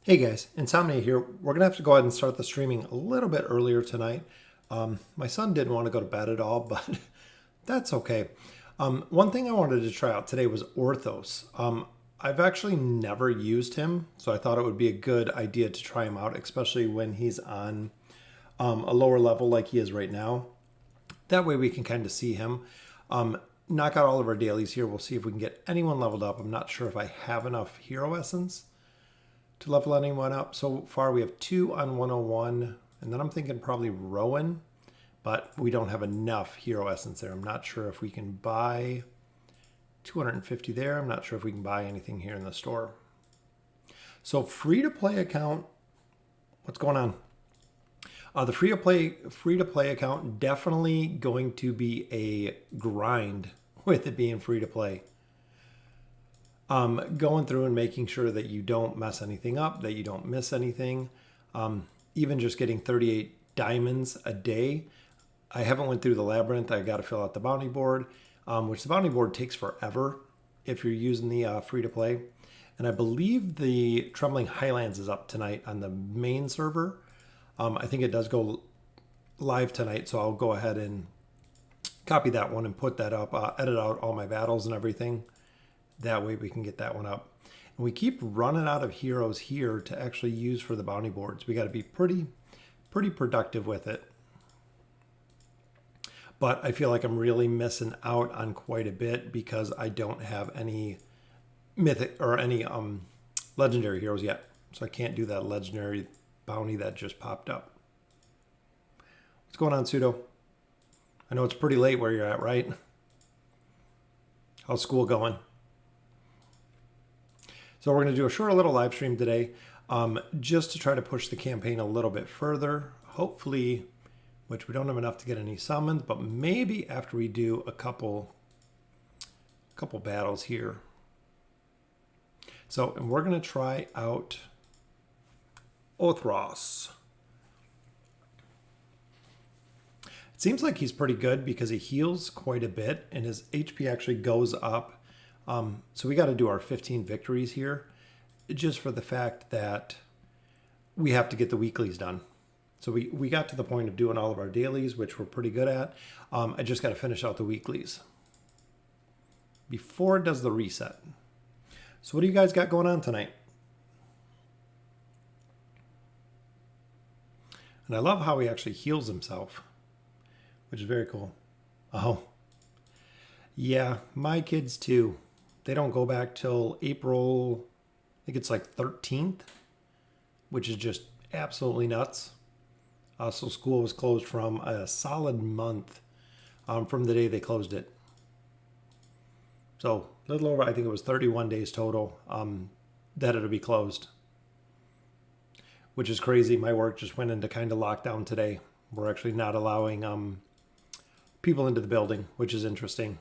Hey guys, Insomnia here. We're going to have to go ahead and start the streaming a little bit earlier tonight. My son didn't want to go to bed at all, but that's okay. One thing I wanted to try out today was Orthos. I've actually never used him, so I thought it would be a good idea to try him out, especially when he's on a lower level like he is right now. That way we can kind of see him. Knock out all of our dailies here. We'll see if we can get anyone leveled up. I'm not sure if I have enough hero essence to level anyone up. So far we have 2 on 101, and then I'm thinking probably Rowan, but we don't have enough hero essence there. I'm not sure if we can buy 250 there. I'm not sure if we can buy anything here in the store. So free-to-play account, what's going on? The free-to-play account definitely going to be a grind with it being free-to-play. Going through and making sure that you don't mess anything up, that you don't miss anything. Even just getting 38 diamonds a day. I haven't went through the labyrinth. I got to fill out the bounty board, which the bounty board takes forever if you're using the free-to-play. And I believe the Trembling Highlands is up tonight on the main server. I think it does go live tonight, so I'll go ahead and copy that one and put that up, edit out all my battles and everything. That way we can get that one up. And we keep running out of heroes here to actually use for the bounty boards. We got to be pretty productive with it. But I feel like I'm really missing out on quite a bit because I don't have any mythic or any legendary heroes yet. So I can't do that legendary bounty that just popped up. What's going on, Pseudo? I know it's pretty late where you're at, right? How's school going? So we're going to do a short little live stream today just to try to push the campaign a little bit further. Hopefully, which we don't have enough to get any summons, but maybe after we do a couple battles here. So, and we're going to try out Othros. It seems like he's pretty good because he heals quite a bit and his HP actually goes up. So we got to do our 15 victories here just for the fact that we have to get the weeklies done. So we got to the point of doing all of our dailies, which we're pretty good at. I just got to finish out the weeklies before it does the reset. So what do you guys got going on tonight? And I love how he actually heals himself, which is very cool. Oh, yeah, my kids too. They don't go back till April, I think it's like 13th, which is just absolutely nuts. So school was closed from a solid month from the day they closed it. So a little over, I think it was 31 days total that it'll be closed, which is crazy. My work just went into kind of lockdown today. We're actually not allowing people into the building, which is interesting.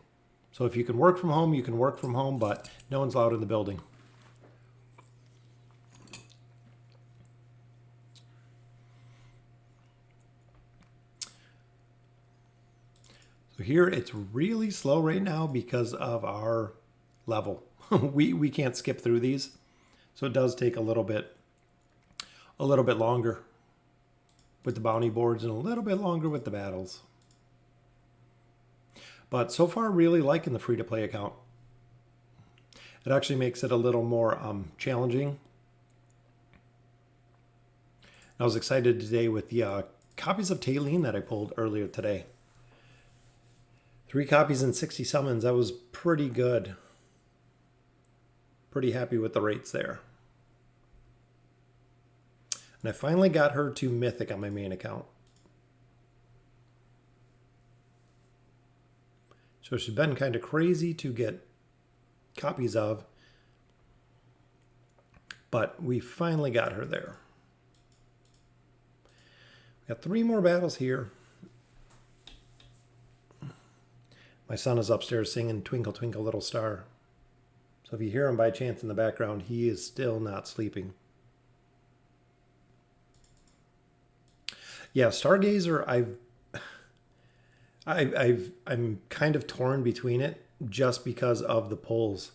So if you can work from home, you can work from home, but no one's allowed in the building. So here it's really slow right now because of our level. we can't skip through these. So it does take a little bit longer with the bounty boards and a little bit longer with the battles. But so far, really liking the free-to-play account. It actually makes it a little more challenging. I was excited today with the copies of Taylene that I pulled earlier today. 3 copies and 60 summons. That was pretty good. Pretty happy with the rates there. And I finally got her to Mythic on my main account. So she's been kind of crazy to get copies of, but we finally got her there. We got 3 more battles here. My son is upstairs singing Twinkle Twinkle Little Star. So if you hear him by chance in the background, he is still not sleeping. Yeah, Stargazer, I'm kind of torn between it just because of the pulls.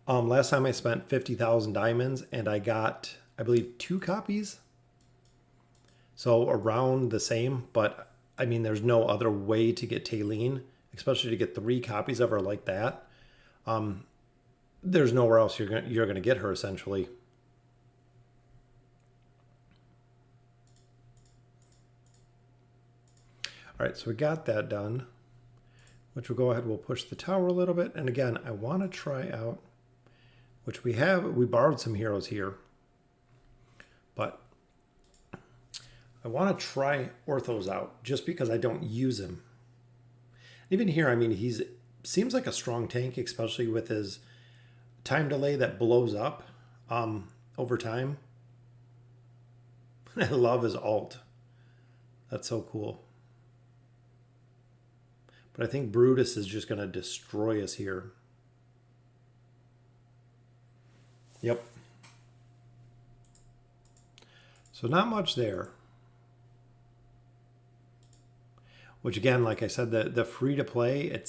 Last time I spent 50,000 diamonds and I got I believe 2 copies. So around the same, but I mean, there's no other way to get Taylene, especially to get 3 copies of her like that. There's nowhere else you're gonna get her essentially. All right, so we got that done, which we'll go ahead, we'll push the tower a little bit. And again, I want to try out, which we borrowed some heroes here, but I want to try Orthos out just because I don't use him. Even here, I mean, seems like a strong tank, especially with his time delay that blows up over time. I love his ult. That's so cool. But I think Brutus is just going to destroy us here. Yep. So not much there. Which again, like I said, the free-to-play,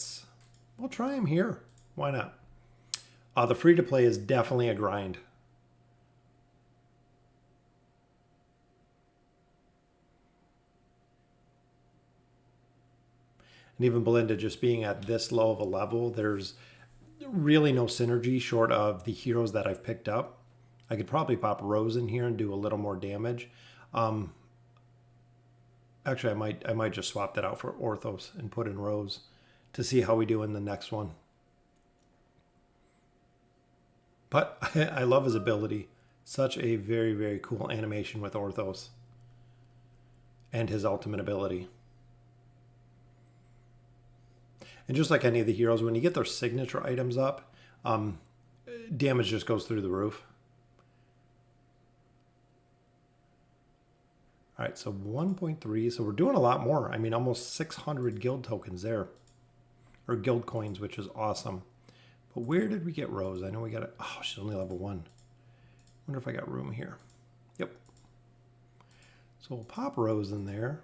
we'll try him here. Why not? The free-to-play is definitely a grind. And even Belinda just being at this low of a level, there's really no synergy short of the heroes that I've picked up. I could probably pop Rose in here and do a little more damage. Actually, I might just swap that out for Orthos and put in Rose to see how we do in the next one. But I love his ability. Such a very, very cool animation with Orthos. And his ultimate ability. And just like any of the heroes, when you get their signature items up, damage just goes through the roof. All right, so 1.3. So we're doing a lot more. I mean, almost 600 guild tokens there. Or guild coins, which is awesome. But where did we get Rose? I know we got it. Oh, she's only level 1. Wonder if I got room here. Yep. So we'll pop Rose in there.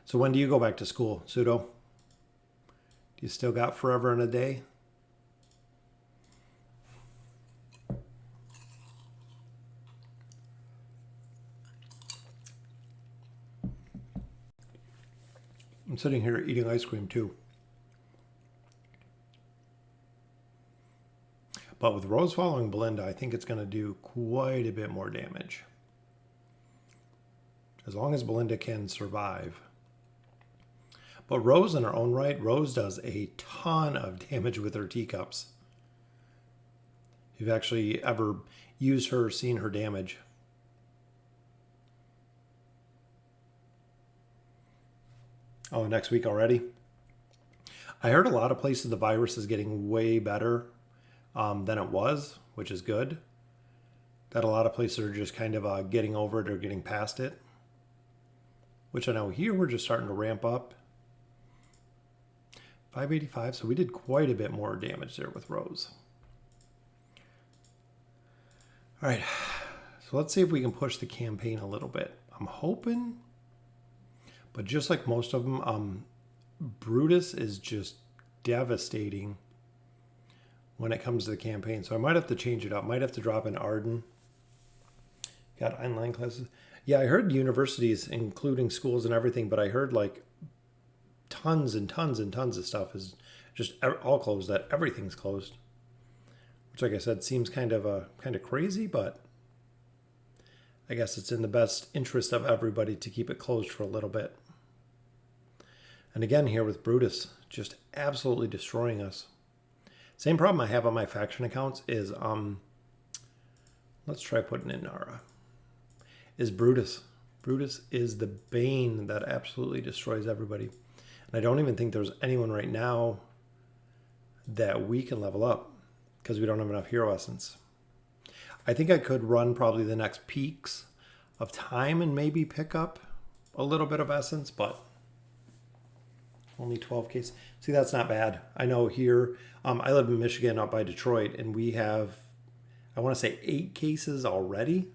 So when do you go back to school, Pseudo? Do you still got forever and a day? I'm sitting here eating ice cream too. But with Rose following Belinda, I think it's going to do quite a bit more damage. As long as Belinda can survive. But Rose in her own right, Rose does a ton of damage with her teacups. If you've actually ever used her, seen her damage. Oh, next week already? I heard a lot of places the virus is getting way better than it was, which is good. That a lot of places are just kind of getting over it or getting past it. Which I know here we're just starting to ramp up. 585, so we did quite a bit more damage there with Rose. All right, so let's see if we can push the campaign a little bit. I'm hoping, but just like most of them, Brutus is just devastating when it comes to the campaign. So I might have to change it up. Might have to drop in Arden. Got online classes. Yeah, I heard universities, including schools and everything, but I heard like tons and tons and tons of stuff is just all closed, that everything's closed. Which, like I said, seems kind of crazy, but I guess it's in the best interest of everybody to keep it closed for a little bit. And again, here with Brutus, just absolutely destroying us. Same problem I have on my faction accounts is, let's try putting in Nara, is Brutus. Brutus is the bane that absolutely destroys everybody. And I don't even think there's anyone right now that we can level up because we don't have enough hero essence. I think I could run probably the next peaks of time and maybe pick up a little bit of essence, but only 12Ks. See, that's not bad. I know here, I live in Michigan up by Detroit, and we have, I want to say 8 cases already.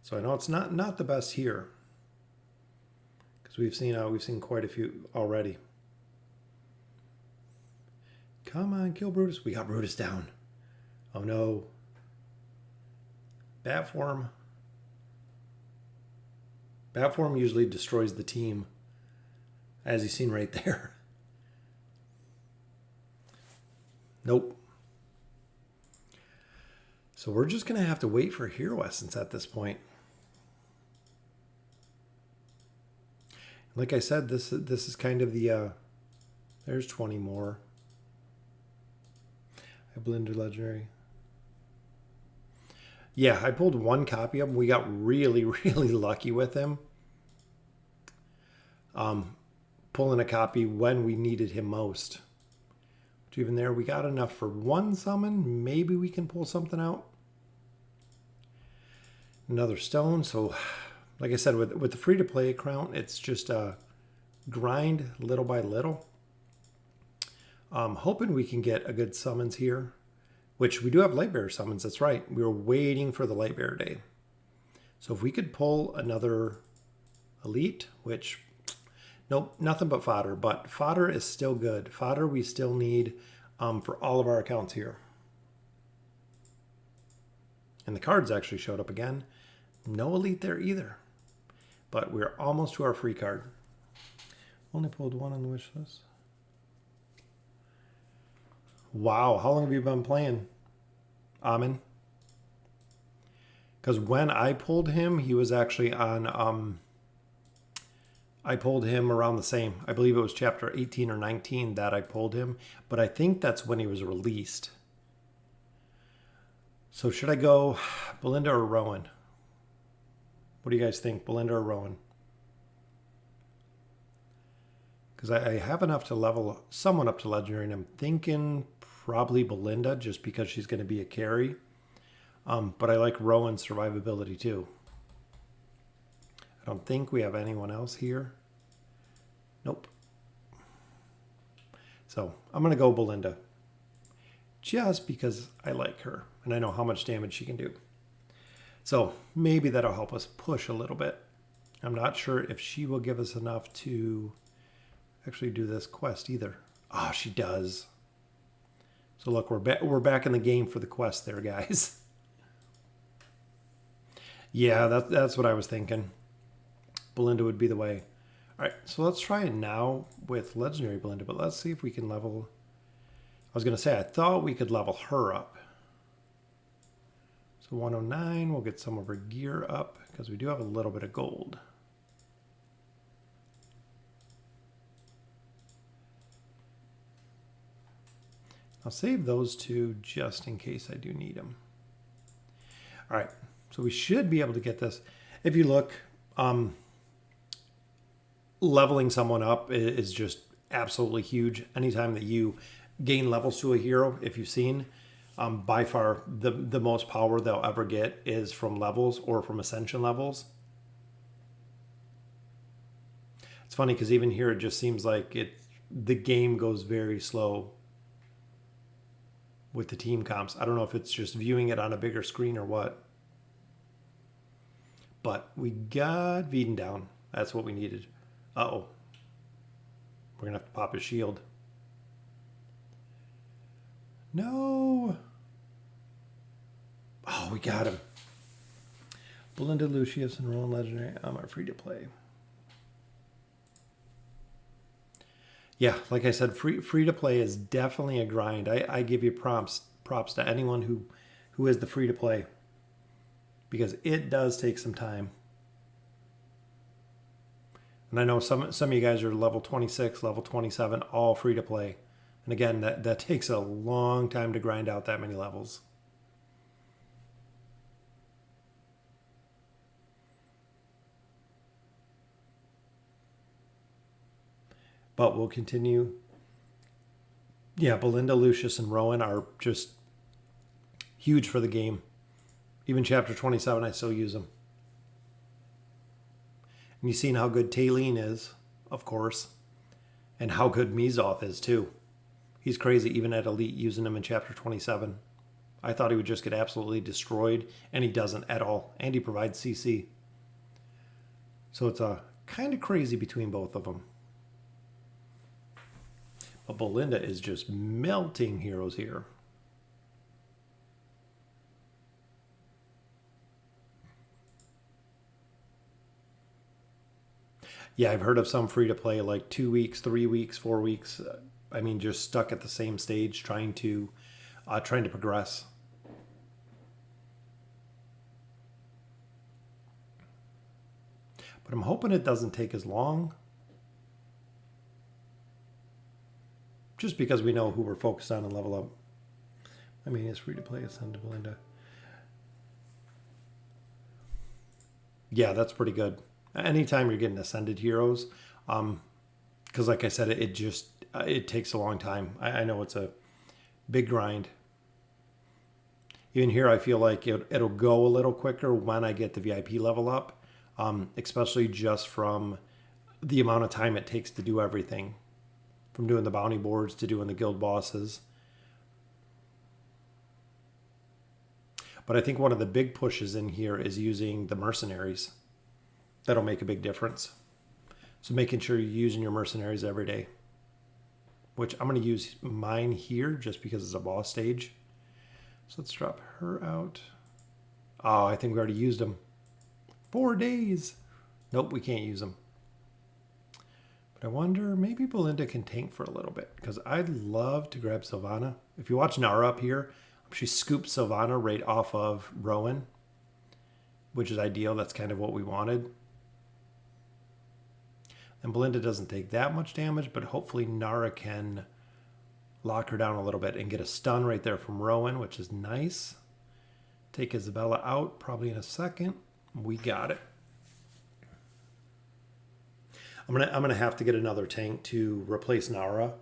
So I know it's not the best here because we've seen quite a few already. Come on, kill Brutus. We got Brutus down. Oh no. Bat form. Bat form usually destroys the team, as you've seen right there. Nope. So we're just going to have to wait for Hero Essence at this point. Like I said, this is kind of the... there's 20 more. I blended Legendary. Yeah, I pulled one copy of him. We got really, really lucky with him. Pulling a copy when we needed him most. But even there, we got enough for one summon. Maybe we can pull something out. Another stone. So, like I said, with the free-to-play account, it's just a grind little by little. Hoping we can get a good summons here. Which we do have Lightbearer summons, that's right. We were waiting for the Lightbearer day. So if we could pull another Elite, which, nope, nothing but fodder. But fodder is still good. Fodder we still need for all of our accounts here. And the cards actually showed up again. No Elite there either. But we're almost to our free card. Only pulled one on the wish list. Wow, how long have you been playing, Amin? Because when I pulled him, he was actually on, I pulled him around the same. I believe it was chapter 18 or 19 that I pulled him. But I think that's when he was released. So should I go Belinda or Rowan? What do you guys think, Belinda or Rowan? Because I have enough to level someone up to Legendary, and I'm thinking probably Belinda, just because she's going to be a carry. But I like Rowan's survivability too. I don't think we have anyone else here. Nope. So I'm going to go Belinda. Just because I like her, and I know how much damage she can do. So maybe that'll help us push a little bit. I'm not sure if she will give us enough to actually do this quest either. Oh, she does. So look, we're back in the game for the quest there, guys. Yeah, that's what I was thinking. Belinda would be the way. All right, so let's try it now with Legendary Belinda, but let's see if we can level... I was going to say, I thought we could level her up. So 109, we'll get some of her gear up, because we do have a little bit of gold. I'll save those two just in case I do need them. All right, so we should be able to get this. If you look, leveling someone up is just absolutely huge. Anytime that you gain levels to a hero, if you've seen, by far the most power they'll ever get is from levels or from ascension levels. It's funny because even here it just seems like the game goes very slow with the team comps. I don't know if it's just viewing it on a bigger screen or what. But we got Veden down. That's what we needed. Uh-oh. We're going to have to pop his shield. No. Oh, we got him. Belinda, Lucius, and Rowan Legendary are free to play. Yeah, like I said, free to play is definitely a grind. I give you props to anyone who is the free to play, because it does take some time. And I know some of you guys are level 26, level 27, all free to play. And again, that takes a long time to grind out that many levels. But we'll continue. Yeah, Belinda, Lucius, and Rowan are just huge for the game. Even chapter 27, I still use them. And you've seen how good Taylene is, of course. And how good Mizoth is, too. He's crazy, even at Elite, using him in chapter 27. I thought he would just get absolutely destroyed, and he doesn't at all. And he provides CC. So it's kind of crazy between both of them. But Belinda is just melting heroes here. Yeah, I've heard of some free to play like 2 weeks, 3 weeks, 4 weeks. I mean, just stuck at the same stage trying to progress. But I'm hoping it doesn't take as long. Just because we know who we're focused on and level up. I mean, it's free to play. Ascend to Belinda. Yeah, that's pretty good. Anytime you're getting ascended heroes, because like I said, it takes a long time. I know it's a big grind. Even here, I feel like it'll go a little quicker when I get the VIP level up, especially just from the amount of time it takes to do everything, from doing the bounty boards to doing the guild bosses. But I think one of the big pushes in here is using the mercenaries. That'll make a big difference. So making sure you're using your mercenaries every day. Which I'm going to use mine here just because it's a boss stage. So let's drop her out. Oh, I think we already used them. 4 days. Nope, we can't use them. But I wonder, maybe Belinda can tank for a little bit. Because I'd love to grab Sylvana. If you watch Nara up here, she scooped Sylvana right off of Rowan, which is ideal. That's kind of what we wanted. And Belinda doesn't take that much damage, but hopefully Nara can lock her down a little bit and get a stun right there from Rowan, which is nice. Take Isabella out probably in a second. We got it. I'm gonna have to get another tank to replace Nara.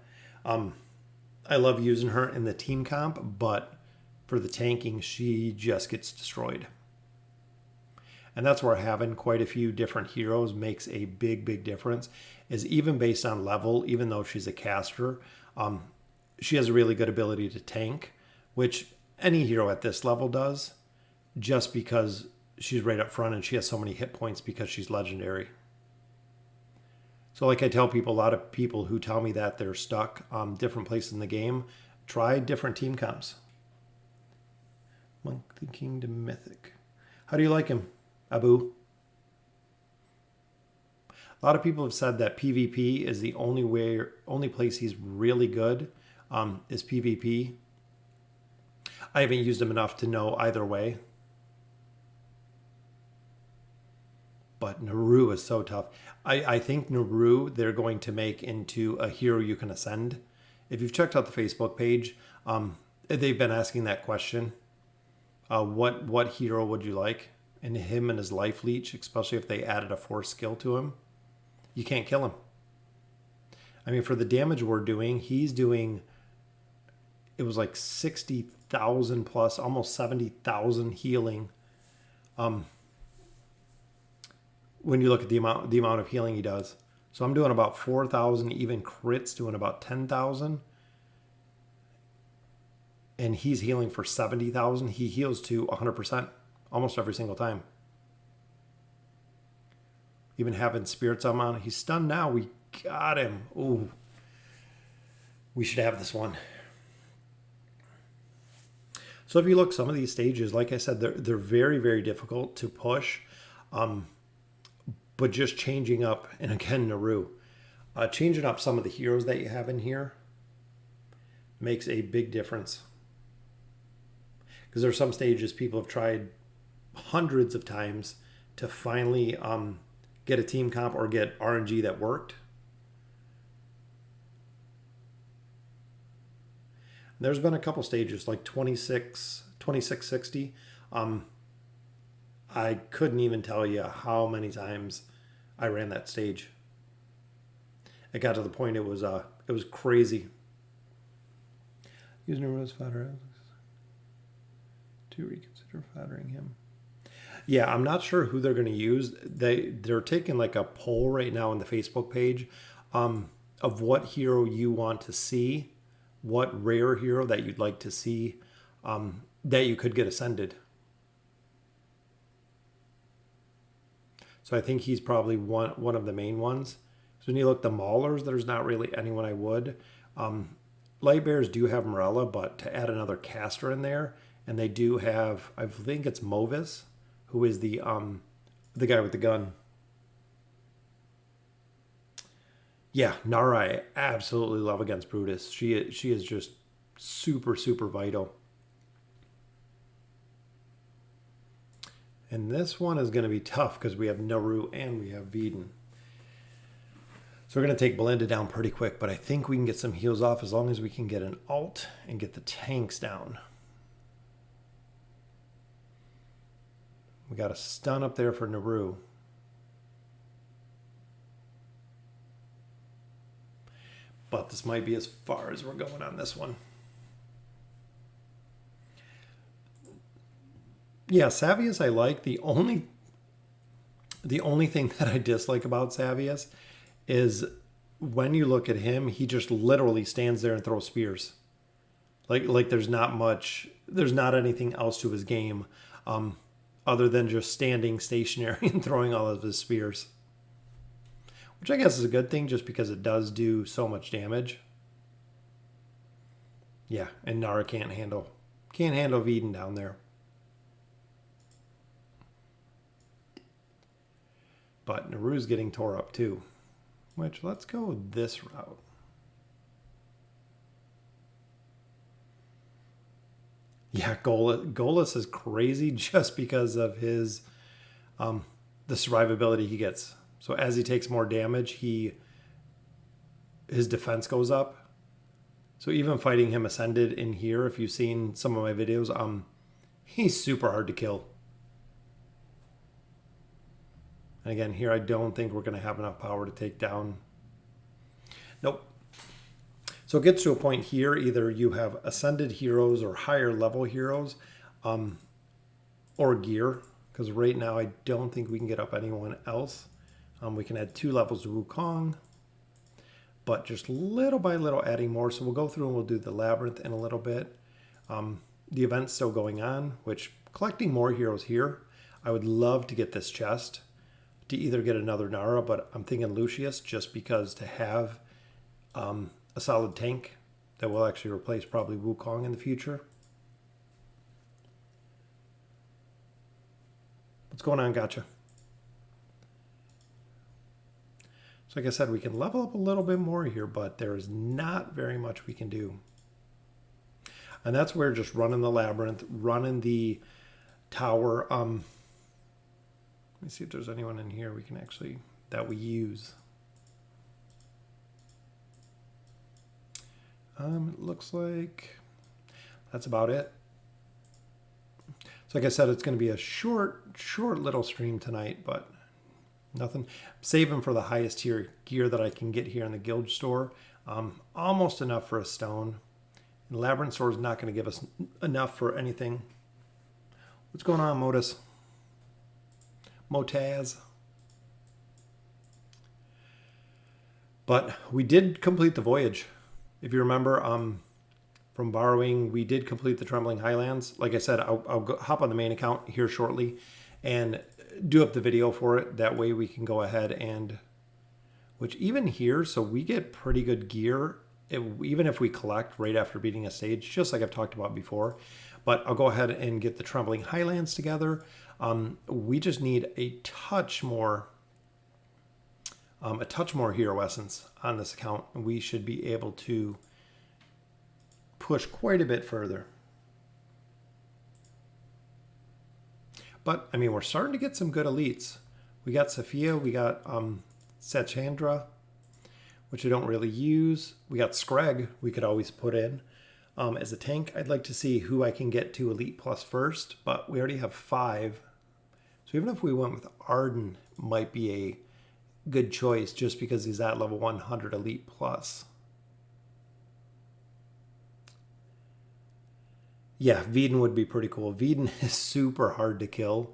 I love using her in the team comp, but for the tanking, she just gets destroyed. And that's where having quite a few different heroes makes a big, big difference. Is even based on level, even though she's a caster, she has a really good ability to tank, which any hero at this level does, just because she's right up front and she has so many hit points because she's legendary. So like I tell people, a lot of people who tell me that they're stuck different places in the game, try different team comps. Monthly Kingdom Mythic. How do you like him, Abu? A lot of people have said that PvP is the only place he's really good, is PvP. I haven't used him enough to know either way. But Naru is so tough. I think Naru they're going to make into a hero you can ascend. If you've checked out the Facebook page, they've been asking that question. What hero would you like? And him and his life leech, especially if they added a force skill to him. You can't kill him. I mean, for the damage we're doing, he's doing, it was like 60,000 plus, almost 70,000 healing. When you look at the amount of healing he does. So I'm doing about 4,000, even crits doing about 10,000. And he's healing for 70,000. He heals to 100% almost every single time. Even having spirits on, he's stunned now. We got him. Ooh. We should have this one. So if you look, some of these stages, like I said, they're very, very difficult to push. But just changing up, and again, Naru, changing up some of the heroes that you have in here makes a big difference. Because there are some stages people have tried hundreds of times to finally get a team comp or get RNG that worked. There's been a couple stages like 2660. I couldn't even tell you how many times I ran that stage. It got to the point it was crazy. Using a rose fodder to reconsider foddering him. Yeah, I'm not sure who they're going to use. They're taking like a poll right now on the Facebook page of what hero you want to see, what rare hero that you'd like to see that you could get ascended. So I think he's probably one of the main ones. So when you look at the Maulers, there's not really anyone I would. Light bears do have Morella, but to add another caster in there, and they do have, I think it's Movis, who is the guy with the gun. Yeah, Nara I absolutely love against Brutus. She is just super, super vital. And this one is going to be tough because we have Naru and we have Veden. So we're going to take Belinda down pretty quick, but I think we can get some heals off as long as we can get an ult and get the tanks down. We got a stun up there for Naru. But this might be as far as we're going on this one. Yeah, Savius I like. The only thing that I dislike about Savius is when you look at him, he just literally stands there and throws spears. Like there's not anything else to his game other than just standing stationary and throwing all of his spears. Which I guess is a good thing just because it does do so much damage. Yeah, and Nara can't handle Veden down there. But Naru's getting tore up too. Which, let's go this route. Yeah, Golas is crazy just because of his the survivability he gets. So as he takes more damage, his defense goes up. So even fighting him Ascended in here, if you've seen some of my videos, he's super hard to kill. And again, here I don't think we're going to have enough power to take down. Nope. So it gets to a point here, either you have Ascended heroes or higher level heroes, or gear. Because right now I don't think we can get up anyone else. We can add 2 levels to Wukong. But just little by little adding more. So we'll go through and we'll do the Labyrinth in a little bit. The event's still going on, which collecting more heroes here. I would love to get this chest to either get another Nara, but I'm thinking Lucius just because to have a solid tank that will actually replace probably Wukong in the future. What's going on, Gotcha? So like I said, we can level up a little bit more here, but there is not very much we can do. And that's where just running the Labyrinth, running the tower. Let me see if there's anyone in here we can actually, that we use. It looks like that's about it. So like I said, it's going to be a short little stream tonight, but nothing. I'm saving for the highest tier gear that I can get here in the guild store. Almost enough for a stone. And Labyrinth Sword is not going to give us enough for anything. What's going on, Motaz? But we did complete the voyage. If you remember, from borrowing, we did complete the Trembling Highlands. Like I said, I'll go, hop on the main account here shortly and do up the video for it. That way we can go ahead and, which even here, so we get pretty good gear, even if we collect right after beating a stage, just like I've talked about before. But I'll go ahead and get the Trembling Highlands together. We just need a touch more hero essence on this account, and we should be able to push quite a bit further. But I mean, we're starting to get some good elites. We got Sophia, we got Sachandra, which I don't really use. We got Screg we could always put in as a tank. I'd like to see who I can get to Elite Plus first, but we already have 5. So even if we went with Arden, might be a good choice just because he's at level 100 Elite Plus. Yeah, Veden would be pretty cool. Veden is super hard to kill.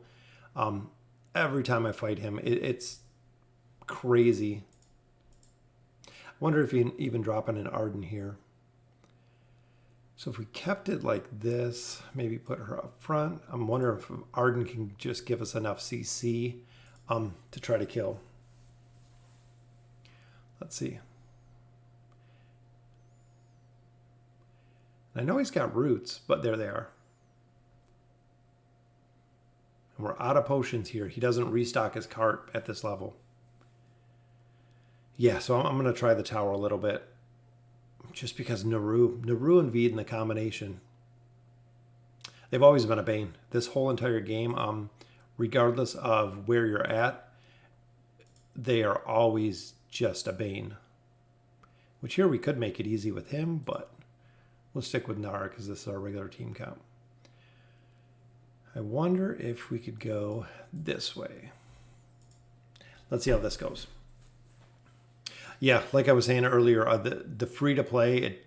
Every time I fight him, it's crazy. I wonder if you can even drop in an Arden here. So if we kept it like this, maybe put her up front. I'm wondering if Arden can just give us enough CC to try to kill. Let's see. I know he's got roots, but there they are. And we're out of potions here. He doesn't restock his cart at this level. Yeah, so I'm going to try the tower a little bit. Just because Naru and Veed in the combination. They've always been a bane. This whole entire game, regardless of where you're at, they are always just a bane. Which here we could make it easy with him, but we'll stick with Nara because this is our regular team count. I wonder if we could go this way. Let's see how this goes. Yeah, like I was saying earlier, the free-to-play, it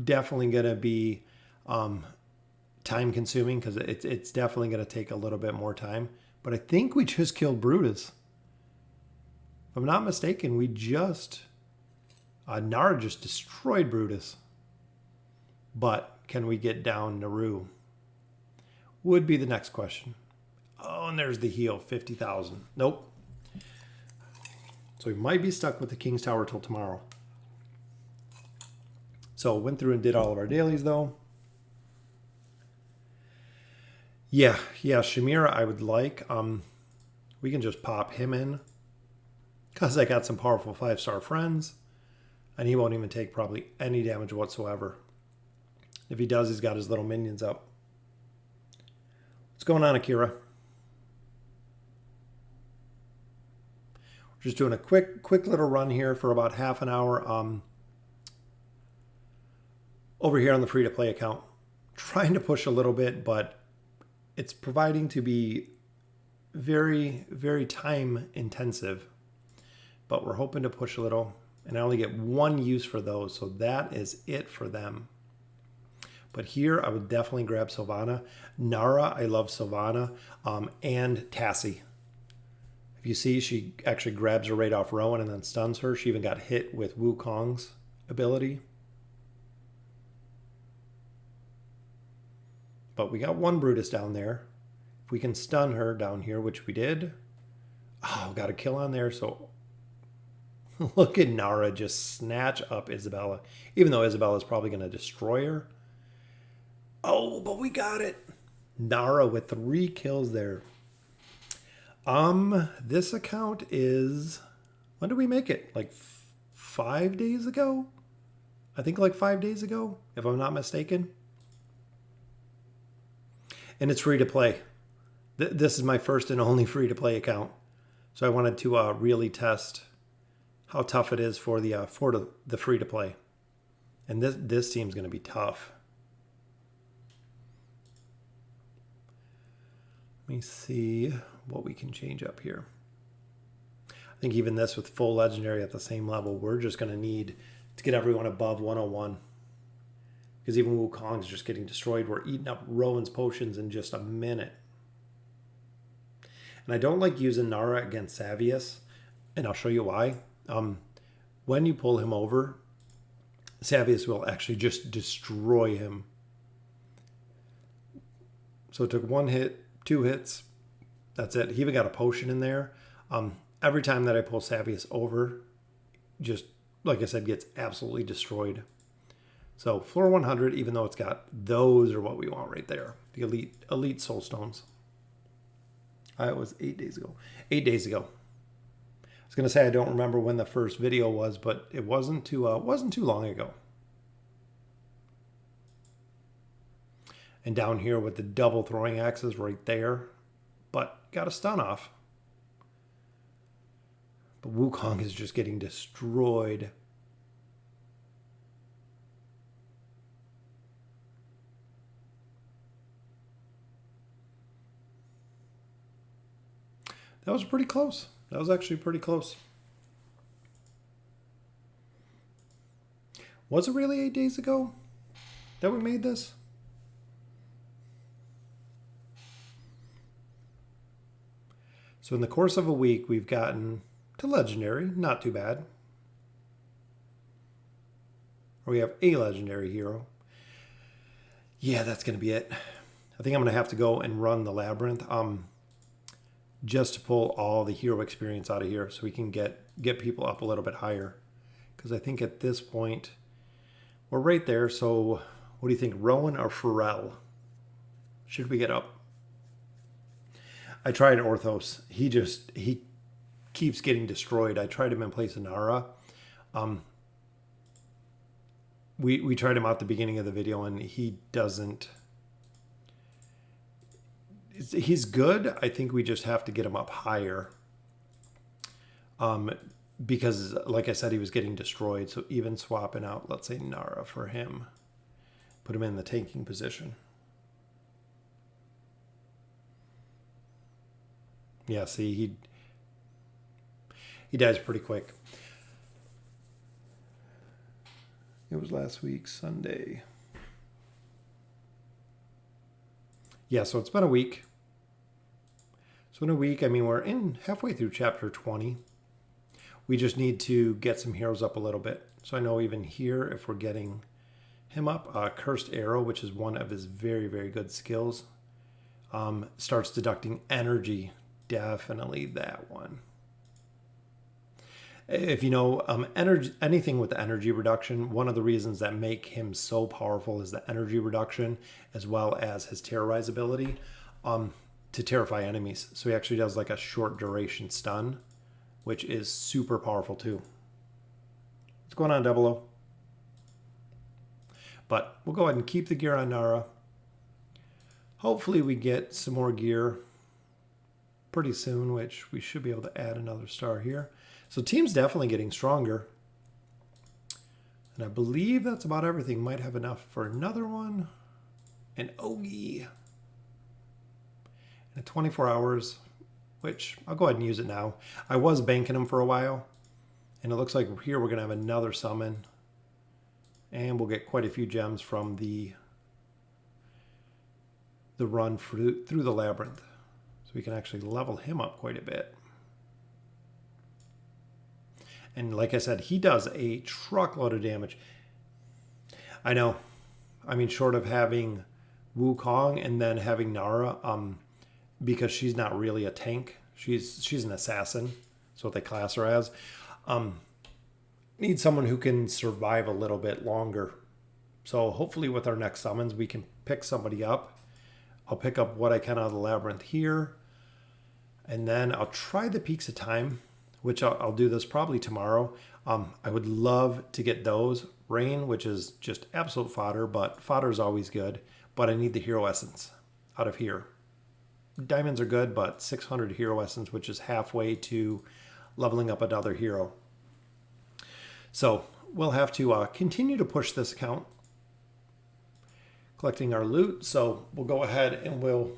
definitely going to be time-consuming because it's definitely going to take a little bit more time. But I think we just killed Brutus. If I'm not mistaken, we just... Nara just destroyed Brutus. But can we get down Naru? Would be the next question. Oh, and there's the heal, 50,000. Nope. So we might be stuck with the King's Tower till tomorrow. So went through and did all of our dailies though. Yeah, Shamira I would like. We can just pop him in. Because I got some powerful 5-star friends. And he won't even take probably any damage whatsoever. If he does, he's got his little minions up. What's going on, Akira? Just doing a quick little run here for about half an hour over here on the free-to-play account. Trying to push a little bit, but it's proving to be very, very time intensive. But we're hoping to push a little. And I only get one use for those, so that is it for them. But here, I would definitely grab Sylvana. Nara, I love Sylvana. And Tassie. If you see, she actually grabs her right off Rowan and then stuns her. She even got hit with Wukong's ability. But we got one Brutus down there. If we can stun her down here, which we did. Oh, got a kill on there. So look at Nara just snatch up Isabella. Even though Isabella's probably going to destroy her. Oh, but we got it. Nara with 3 kills there. This account is... When did we make it? Like 5 days ago? I think like 5 days ago, if I'm not mistaken. And it's free to play. This is my first and only free to play account. So I wanted to really test how tough it is for the free to play. And this team's going to be tough. Let me see what we can change up here. I think even this with full legendary at the same level, we're just going to need to get everyone above 101. Because even Wukong's just getting destroyed. We're eating up Rowan's potions in just a minute. And I don't like using Nara against Savius. And I'll show you why. When you pull him over, Savius will actually just destroy him. So it took 1 hit, 2 hits. That's it. He even got a potion in there. Every time that I pull Savius over, just, like I said, gets absolutely destroyed. So floor 100, even though it's got, those are what we want right there. The elite soul stones. It was 8 days ago. 8 days ago. I was going to say I don't remember when the first video was, but it wasn't too long ago. And down here with the double throwing axes right there. But got a stun off. But Wukong is just getting destroyed. That was pretty close. That was actually pretty close. Was it really 8 days ago that we made this? So in the course of a week, we've gotten to legendary. Not too bad. Or we have a legendary hero. Yeah, that's going to be it. I think I'm going to have to go and run the labyrinth. Just to pull all the hero experience out of here so we can get people up a little bit higher. Because I think at this point, we're right there. So What do you think, Rowan or Pharrell? Should we get up? I tried Orthos. He keeps getting destroyed. I tried him in place of Nara. We tried him out at the beginning of the video, and he doesn't. He's good. I think we just have to get him up higher. Because, like I said, he was getting destroyed. So even swapping out, let's say, Nara for him, put him in the tanking position. Yeah, see, he dies pretty quick. It was last week, Sunday. Yeah, so it's been a week. So in a week, I mean, we're halfway through chapter 20. We just need to get some heroes up a little bit. So I know even here, if we're getting him up, Cursed Arrow, which is one of his very, very good skills, starts deducting energy. Definitely that one. If you know energy, anything with the energy reduction, one of the reasons that make him so powerful is the energy reduction, as well as his terrorize ability to terrify enemies. So he actually does like a short duration stun, which is super powerful too. What's going on, 00? But we'll go ahead and keep the gear on Nara. Hopefully we get some more gear pretty soon, which we should be able to add another star here. So team's definitely getting stronger. And I believe that's about everything. Might have enough for another one. An Ogie. And 24 hours, which I'll go ahead and use it now. I was banking them for a while. And it looks like here we're going to have another summon. And we'll get quite a few gems from the run through the labyrinth. So we can actually level him up quite a bit. And like I said, he does a truckload of damage. I know. I mean, short of having Wukong and then having Nara, because she's not really a tank. She's an assassin. That's what they class her as. Need someone who can survive a little bit longer. So hopefully with our next summons, we can pick somebody up. I'll pick up what I can out of the labyrinth here. And then I'll try the Peaks of Time, which I'll do this probably tomorrow. I would love to get those. Rain, which is just absolute fodder, but fodder is always good. But I need the Hero Essence out of here. Diamonds are good, but 600 Hero Essence, which is halfway to leveling up another hero. So we'll have to continue to push this account, collecting our loot. So we'll go ahead and we'll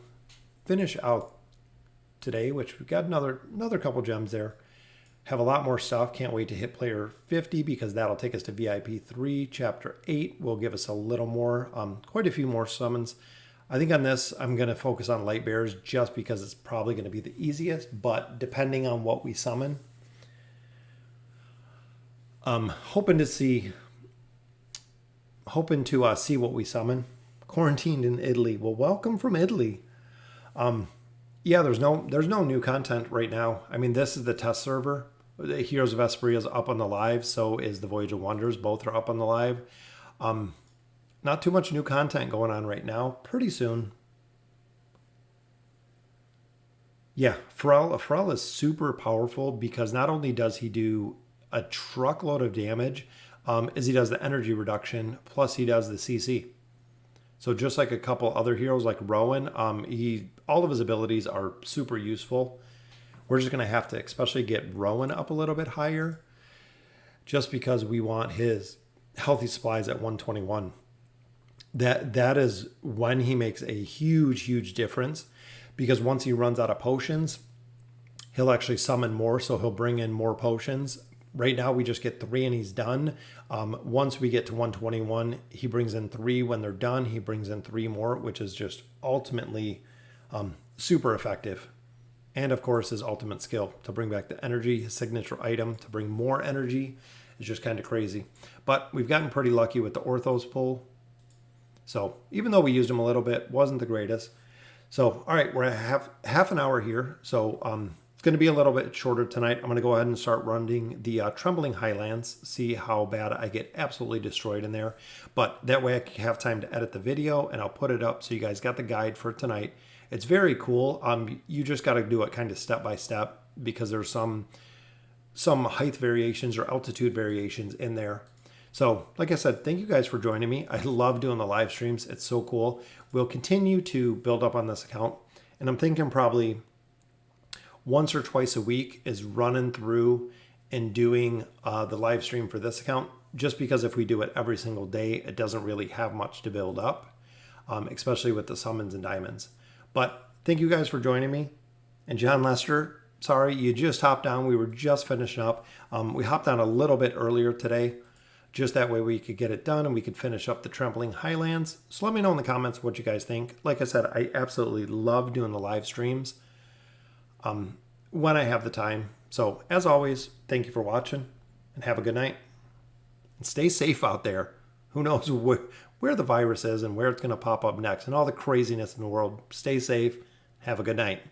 finish out today, which we've got another couple gems there. Have a lot more stuff. Can't wait to hit player 50 because that'll take us to VIP 3. Chapter 8 will give us a little more, quite a few more summons. I think on this, I'm going to focus on light bears just because it's probably going to be the easiest, but depending on what we summon, hoping to see what we summon. Quarantined in Italy. Well, welcome from Italy. Yeah, there's no new content right now. I mean, this is the test server. The Heroes of Esperia is up on the live, so is the Voyage of Wonders. Both are up on the live. Not too much new content going on right now. Pretty soon. Yeah, Pharrell is super powerful because not only does he do a truckload of damage, as he does the energy reduction, plus he does the CC. So just like a couple other heroes like Rowan, all of his abilities are super useful. We're just going to have to especially get Rowan up a little bit higher just because we want his healthy supplies at 121. That is when he makes a huge, huge difference because once he runs out of potions, he'll actually summon more, so he'll bring in more potions. Right now, we just get 3 and he's done. Once we get to 121, he brings in 3. When they're done, he brings in 3 more, which is just ultimately super effective. And of course, his ultimate skill to bring back the energy, his signature item to bring more energy is just kind of crazy. But we've gotten pretty lucky with the Orthos pull. So even though we used him a little bit, wasn't the greatest. So, all right, we're at half an hour here. So It's going to be a little bit shorter tonight. I'm going to go ahead and start running the Trembling Highlands, see how bad I get absolutely destroyed in there. But that way I can have time to edit the video, and I'll put it up so you guys got the guide for tonight. It's very cool. You just got to do it kind of step by step because there's some height variations or altitude variations in there. So, like I said, thank you guys for joining me. I love doing the live streams. It's so cool. We'll continue to build up on this account. And I'm thinking probably once or twice a week is running through and doing the live stream for this account. Just because if we do it every single day, it doesn't really have much to build up, especially with the summons and diamonds. But thank you guys for joining me. And John Lester, sorry, you just hopped on. We were just finishing up. We hopped on a little bit earlier today. Just that way we could get it done and we could finish up the Trembling Highlands. So let me know in the comments what you guys think. Like I said, I absolutely love doing the live streams when I have the time. So as always, thank you for watching and have a good night. And stay safe out there. Who knows where the virus is and where it's going to pop up next and all the craziness in the world. Stay safe. Have a good night.